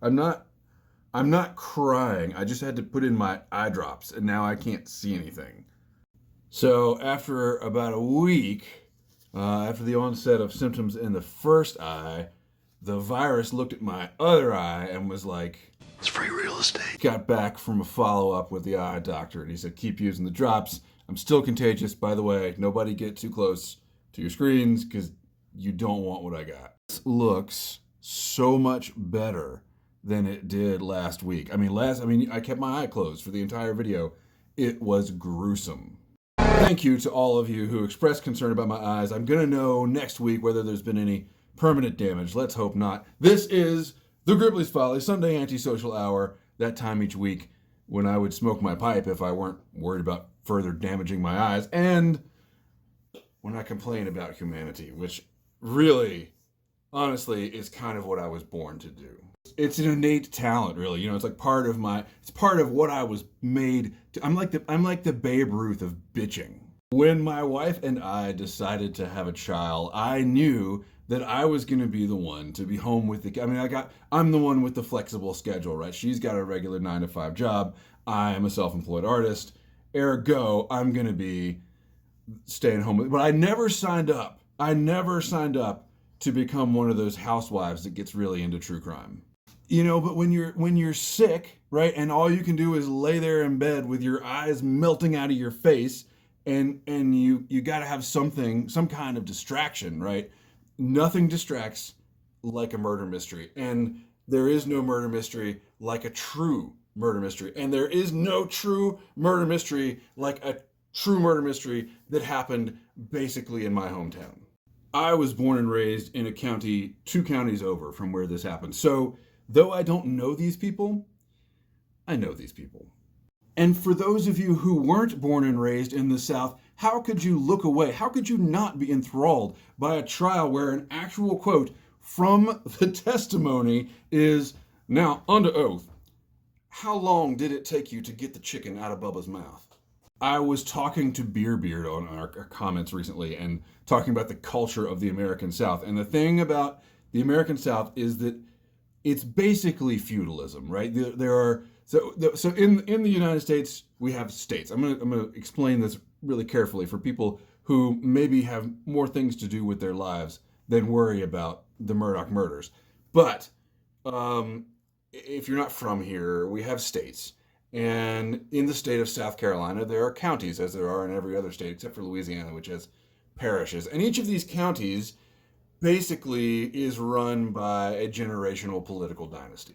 I'm not crying. I just had to put in my eye drops, and now I can't see anything. So after about a week, after the onset of symptoms in the first eye, the virus looked at my other eye and was like, it's free real estate. Got back from a follow-up with the eye doctor, and he said, keep using the drops. I'm still contagious, by the way. Nobody get too close to your screens because you don't want what I got. This looks so much better than it did last week. I kept my eye closed for the entire video. It was gruesome. Thank you to all of you who expressed concern about my eyes. I'm gonna know next week whether there's been any permanent damage. Let's hope not. This is the Gribbly's Folly Sunday Antisocial Hour, that time each week when I would smoke my pipe if I weren't worried about further damaging my eyes, and when I complain about humanity, which really, honestly, is kind of what I was born to do. It's an innate talent, really. You know, it's like part of what I was made to. I'm like the Babe Ruth of bitching. When my wife and I decided to have a child, I knew that I was going to be the one to be home with I'm the one with the flexible schedule, right? She's got a regular 9-to-5 job. I am a self-employed artist. Ergo, I'm going to be staying home. But I never signed up. To become one of those housewives that gets really into true crime. You know, but when you're sick, right, and all you can do is lay there in bed with your eyes melting out of your face, and you got to have some kind of distraction, right? Nothing distracts like a murder mystery, and there is no murder mystery like a true murder mystery, and there is no true murder mystery like a true murder mystery that happened basically in my hometown. I was born and raised in a county 2 counties over from where this happened. So, though I don't know these people, I know these people. And for those of you who weren't born and raised in the South, how could you look away? How could you not be enthralled by a trial where an actual quote from the testimony is, now, under oath, how long did it take you to get the chicken out of Bubba's mouth? I was talking to Beard on our comments recently and talking about the culture of the American South. And the thing about the American South is that it's basically feudalism, right? There are so in the United States we have states. I'm gonna explain this really carefully for people who maybe have more things to do with their lives than worry about the Murdaugh murders. But if you're not from here, we have states. And in the state of South Carolina, there are counties, as there are in every other state, except for Louisiana, which has parishes. And each of these counties basically is run by a generational political dynasty.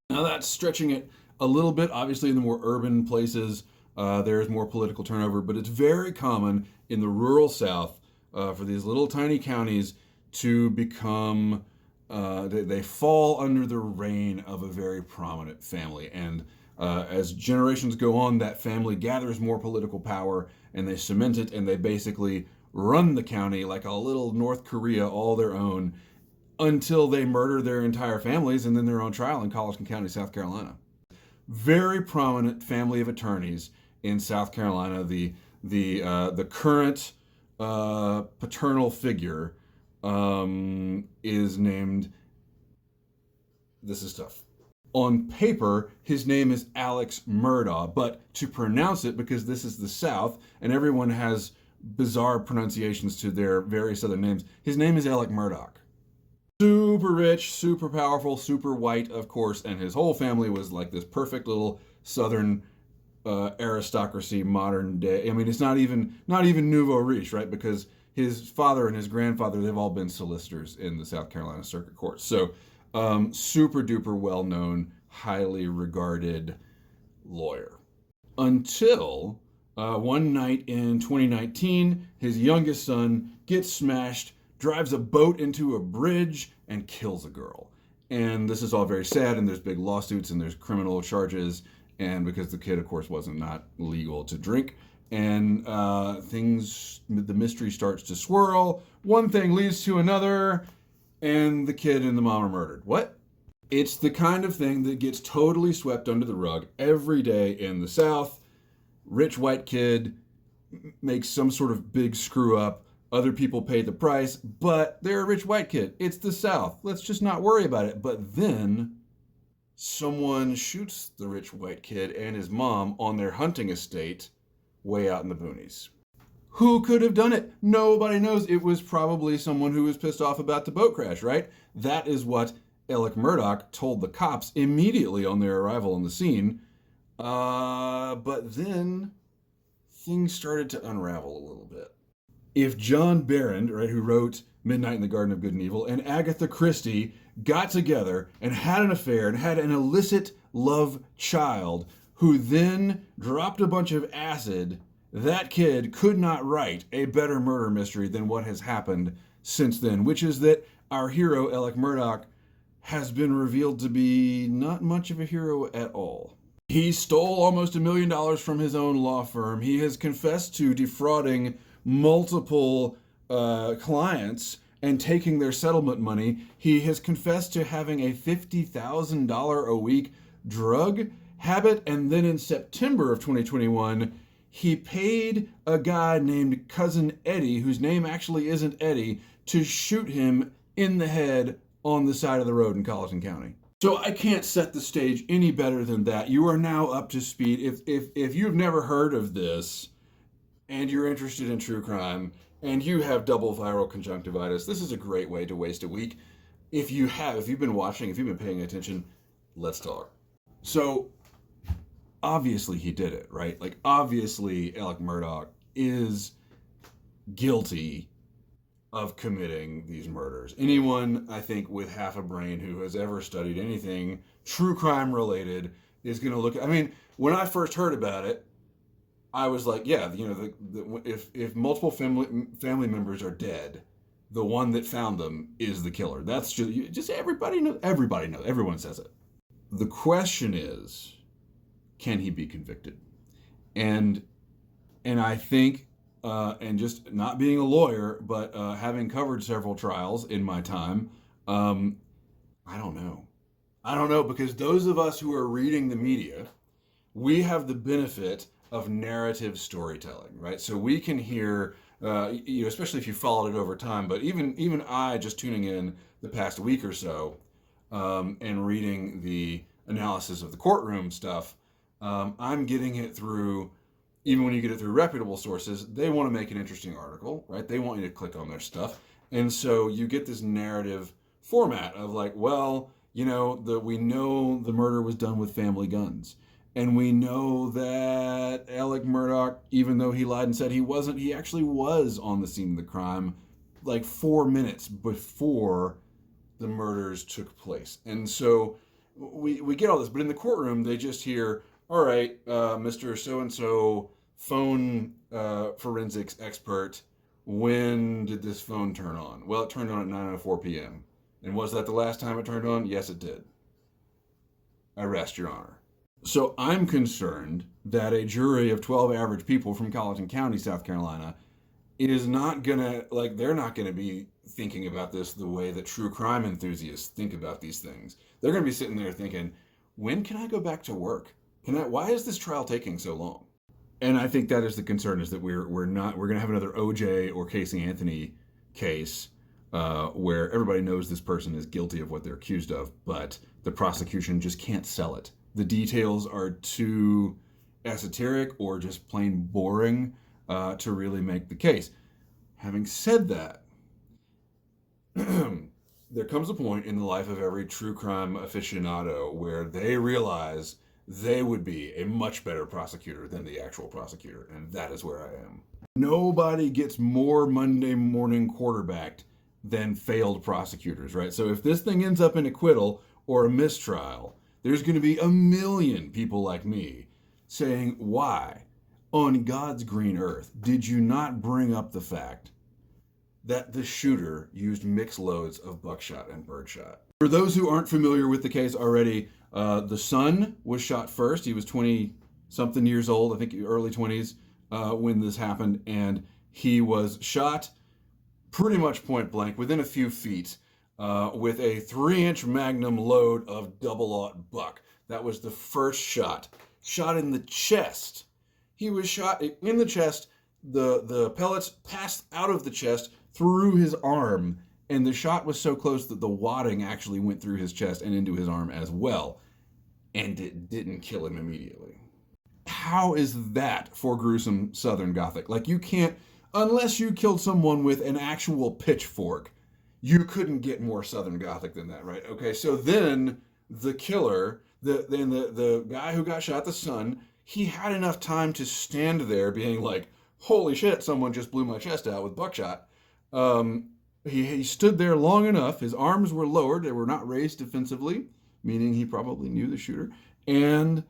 Now that's stretching it a little bit. Obviously, in the more urban places, there's more political turnover, but it's very common in the rural South for these little tiny counties to become, they fall under the reign of a very prominent family. And as generations go on, that family gathers more political power and they cement it, and they basically run the county like a little North Korea all their own until they murder their entire families, and then they're on trial in Colleton County, South Carolina. Very prominent family of attorneys in South Carolina. The current paternal figure is named, this is tough. On paper, his name is Alex Murdaugh, but to pronounce it, because this is the South and everyone has bizarre pronunciations to their various other names, his name is Alec Murdaugh. Super rich, super powerful, super white, of course, and his whole family was like this perfect little Southern aristocracy, modern day. I mean, it's not even nouveau riche, right? Because his father and his grandfather, they've all been solicitors in the South Carolina Circuit Court. So super duper well-known, highly regarded lawyer. Until one night in 2019, his youngest son gets smashed, drives a boat into a bridge, and kills a girl. And this is all very sad, and there's big lawsuits, and there's criminal charges, and because the kid, of course, wasn't not legal to drink, and the mystery starts to swirl. One thing leads to another, and the kid and the mom are murdered. What? It's the kind of thing that gets totally swept under the rug every day in the South. Rich white kid makes some sort of big screw up. Other people pay the price, but they're a rich white kid. It's the South. Let's just not worry about it. But then someone shoots the rich white kid and his mom on their hunting estate way out in the boonies. Who could have done it? Nobody knows. It was probably someone who was pissed off about the boat crash, right? That is what Alec Murdaugh told the cops immediately on their arrival on the scene. But then things started to unravel a little bit. If John Barrand, right, who wrote Midnight in the Garden of Good and Evil, and Agatha Christie got together and had an affair and had an illicit love child who then dropped a bunch of acid, that kid could not write a better murder mystery than what has happened since then, which is that our hero, Alec Murdaugh, has been revealed to be not much of a hero at all. He stole almost $1 million from his own law firm. He has confessed to defrauding multiple clients and taking their settlement money. He has confessed to having a $50,000 a week drug habit. And then in September of 2021, he paid a guy named Cousin Eddie, whose name actually isn't Eddie, to shoot him in the head on the side of the road in Colleton County. So I can't set the stage any better than that. You are now up to speed. If you've never heard of this and you're interested in true crime and you have double viral conjunctivitis, this is a great way to waste a week. If you've been watching, if you've been paying attention, let's talk. So obviously he did it, right? Like obviously Alec Murdaugh is guilty of committing these murders. Anyone, I think, with half a brain who has ever studied anything true crime related is going to look at, I mean, when I first heard about it, I was like, yeah, you know, if multiple family members are dead, the one that found them is the killer. That's just everybody knows, everyone says it. The question is, can he be convicted? And I think, and just not being a lawyer, but having covered several trials in my time, I don't know. I don't know, because those of us who are reading the media, we have the benefit of narrative storytelling, right? So we can hear, you know, especially if you followed it over time, but even I, just tuning in the past week or so, and reading the analysis of the courtroom stuff, I'm getting it through. Even when you get it through reputable sources, they want to make an interesting article, right? They want you to click on their stuff. And so you get this narrative format of like, well, you know, we know the murder was done with family guns. And we know that Alec Murdaugh, even though he lied and said he wasn't, he actually was on the scene of the crime like 4 minutes before the murders took place. And so we get all this, but in the courtroom, they just hear, all right, Mr. So-and-so phone forensics expert, when did this phone turn on? Well, it turned on at 9:04 p.m. And was that the last time it turned on? Yes, it did. I rest your honor. So I'm concerned that a jury of 12 average people from Colleton County, South Carolina, is not gonna, like, they're not gonna be thinking about this the way that true crime enthusiasts think about these things. They're gonna be sitting there thinking, when can I go back to work? Why is this trial taking so long? And I think that is the concern, is that we're going to have another OJ or Casey Anthony case where everybody knows this person is guilty of what they're accused of, but the prosecution just can't sell it. The details are too esoteric or just plain boring to really make the case. Having said that, there comes a point in the life of every true crime aficionado where they realize they would be a much better prosecutor than the actual prosecutor, and that is where I am. Nobody gets more Monday morning quarterbacked than failed prosecutors, right? So if this thing ends up in acquittal or a mistrial, there's going to be a million people like me saying, why, on God's green earth, did you not bring up the fact that the shooter used mixed loads of buckshot and birdshot? For those who aren't familiar with the case already, the son was shot first. He was 20-something years old, I think early 20s, when this happened. And he was shot pretty much point blank, within a few feet, with a 3-inch Magnum load of double-aught buck. That was the first shot. Shot in the chest. He was shot in the chest. The pellets passed out of the chest through his arm, and the shot was so close that the wadding actually went through his chest and into his arm as well. and it didn't kill him immediately. How is that for gruesome Southern Gothic? Like, you can't, unless you killed someone with an actual pitchfork, you couldn't get more Southern Gothic than that, right? Okay, so then the killer, the guy who got shot, the son, he had enough time to stand there being like, holy shit, someone just blew my chest out with buckshot. He stood there long enough. His arms were lowered. They were not raised defensively, meaning he probably knew the shooter. And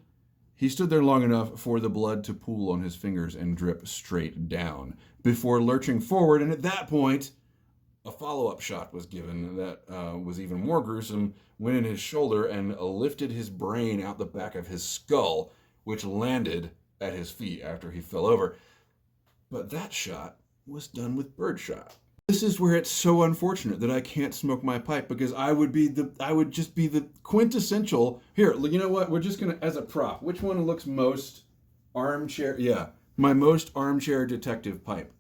he stood there long enough for the blood to pool on his fingers and drip straight down before lurching forward. And at that point, a follow-up shot was given that was even more gruesome, went in his shoulder and lifted his brain out the back of his skull, which landed at his feet after he fell over. But that shot was done with birdshot. This is where it's so unfortunate that I can't smoke my pipe, because I would just be the quintessential. Here, you know what? We're just gonna, as a prop, which one looks most armchair? Yeah, my most armchair detective pipe.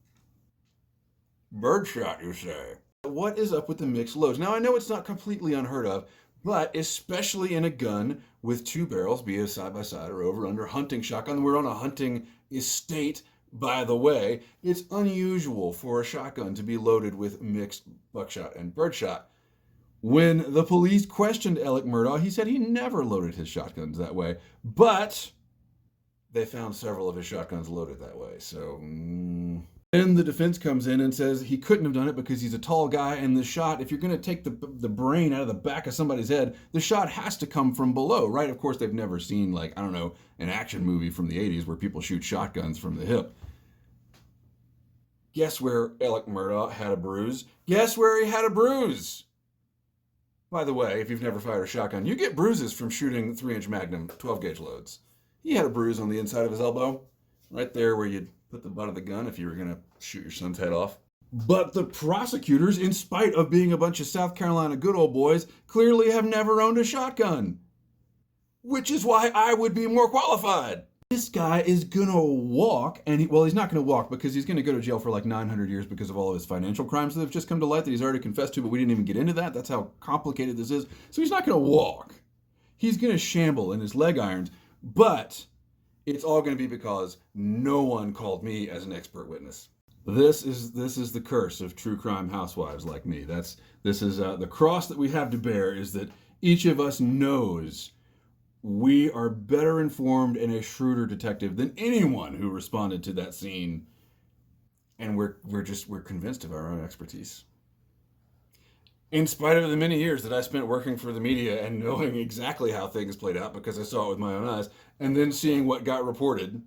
Birdshot, you say? What is up with the mixed loads? Now, I know it's not completely unheard of, but especially in a gun with two barrels, be it side by side or over under hunting shotgun. We're on a hunting estate, by the way. It's unusual for a shotgun to be loaded with mixed buckshot and birdshot. When the police questioned Alec Murdaugh, he said he never loaded his shotguns that way, but they found several of his shotguns loaded that way. So then the defense comes in and says he couldn't have done it because he's a tall guy, and the shot, if you're going to take the brain out of the back of somebody's head, the shot has to come from below, right? Of course, they've never seen, like, I don't know, an action movie from the 80s where people shoot shotguns from the hip. Guess where Alec Murdaugh had a bruise? Guess where he had a bruise? By the way, if you've never fired a shotgun, you get bruises from shooting 3-inch Magnum 12-gauge loads. He had a bruise on the inside of his elbow, right there where you'd put the butt of the gun if you were going to shoot your son's head off. But the prosecutors, in spite of being a bunch of South Carolina good old boys, clearly have never owned a shotgun. Which is why I would be more qualified. This guy is gonna walk, and he's not gonna walk because he's gonna go to jail for like 900 years because of all of his financial crimes that have just come to light that he's already confessed to, but we didn't even get into that. That's how complicated this is. So he's not gonna walk. He's gonna shamble in his leg irons, but it's all gonna be because no one called me as an expert witness. This is the curse of true crime housewives like me. This is the cross that we have to bear, is that each of us knows we are better informed and a shrewder detective than anyone who responded to that scene, and we're convinced of our own expertise. In spite of the many years that I spent working for the media and knowing exactly how things played out because I saw it with my own eyes, and then seeing what got reported,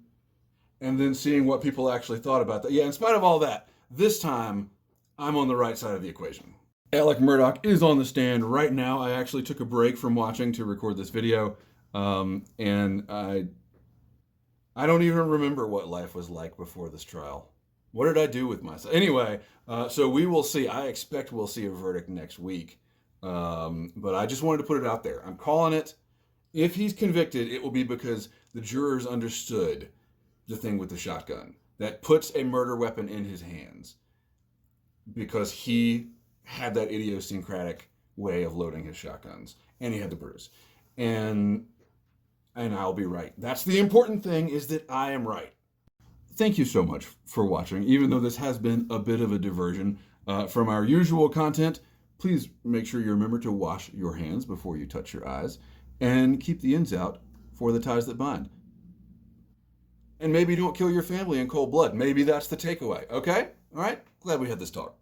and then seeing what people actually thought about that. Yeah, in spite of all that, this time I'm on the right side of the equation. Alec Murdaugh is on the stand right now. I actually took a break from watching to record this video. And I don't even remember what life was like before this trial. What did I do with myself? Anyway, so we will see. I expect we'll see a verdict next week. But I just wanted to put it out there. I'm calling it. If he's convicted, it will be because the jurors understood the thing with the shotgun that puts a murder weapon in his hands, because he had that idiosyncratic way of loading his shotguns, and he had the bruise. And I'll be right. That's the important thing, is that I am right. Thank you so much for watching. Even though this has been a bit of a diversion from our usual content, please make sure you remember to wash your hands before you touch your eyes, and keep the ends out for the ties that bind. And maybe don't kill your family in cold blood. Maybe that's the takeaway, okay? All right? Glad we had this talk.